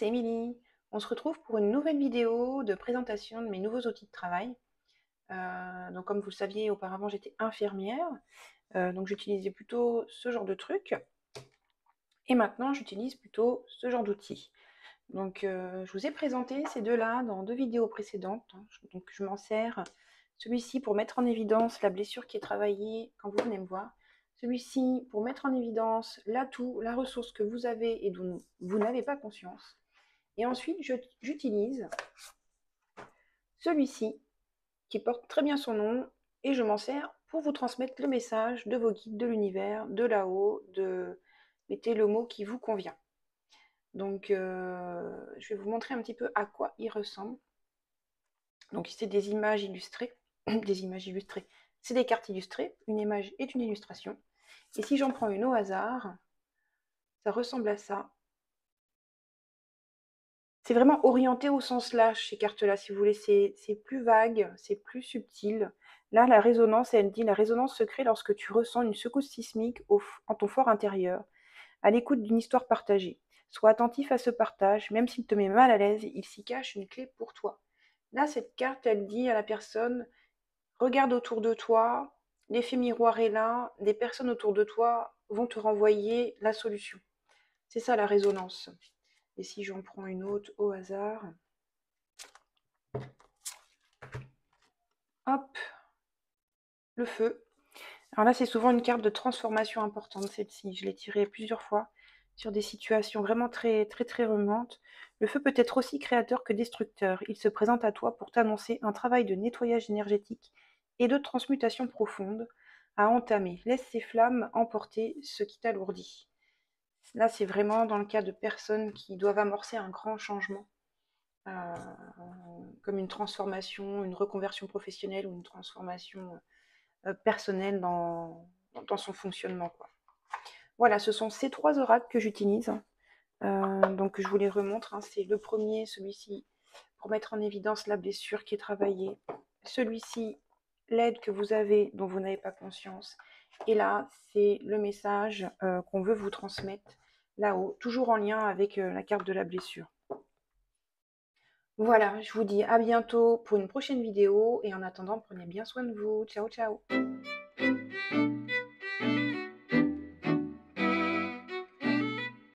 c'est Émilie. On se retrouve pour une nouvelle vidéo de présentation de mes nouveaux outils de travail. Donc comme vous le saviez, auparavant j'étais infirmière, donc j'utilisais plutôt ce genre de trucs. Et maintenant j'utilise plutôt ce genre d'outils. Donc je vous ai présenté ces deux-là dans deux vidéos précédentes. Donc je m'en sers. Celui-ci pour mettre en évidence la blessure qui est travaillée quand vous venez me voir. Celui-ci pour mettre en évidence l'atout, la ressource que vous avez et dont vous n'avez pas conscience. Et ensuite, j'utilise celui-ci qui porte très bien son nom et je m'en sers pour vous transmettre le message de vos guides de l'univers, de là-haut, de mettez le mot qui vous convient. Donc, je vais vous montrer un petit peu à quoi il ressemble. Donc, c'est des images illustrées. Des images illustrées. C'est des cartes illustrées. Une image est une illustration. Et si j'en prends une au hasard, ça ressemble à ça. C'est vraiment orienté au sens large, ces cartes-là, si vous voulez. C'est plus vague, c'est plus subtil. Là, la résonance, elle dit, la résonance se crée lorsque tu ressens une secousse sismique en ton fort intérieur, à l'écoute d'une histoire partagée. Sois attentif à ce partage, même s'il te met mal à l'aise, il s'y cache une clé pour toi. Là, cette carte, elle dit à la personne, regarde autour de toi, l'effet miroir est là, des personnes autour de toi vont te renvoyer la solution. C'est ça la résonance. Et si j'en prends une autre au hasard, hop, le feu. Alors là, c'est souvent une carte de transformation importante, celle-ci. Je l'ai tirée plusieurs fois sur des situations vraiment très remuantes. Le feu peut être aussi créateur que destructeur. Il se présente à toi pour t'annoncer un travail de nettoyage énergétique et de transmutation profonde à entamer. Laisse ces flammes emporter ce qui t'alourdit. Là, c'est vraiment dans le cas de personnes qui doivent amorcer un grand changement, euh, comme une transformation, une reconversion professionnelle ou une transformation personnelle dans son fonctionnement, quoi. Voilà, ce sont ces trois oracles que j'utilise. Donc je vous les remontre, hein. C'est le premier, celui-ci, pour mettre en évidence la blessure qui est travaillée. Celui-ci, l'aide que vous avez dont vous n'avez pas conscience. Et là, c'est le message qu'on veut vous transmettre là-haut, toujours en lien avec la carte de la blessure. Voilà, je vous dis à bientôt pour une prochaine vidéo et en attendant, prenez bien soin de vous. Ciao, ciao!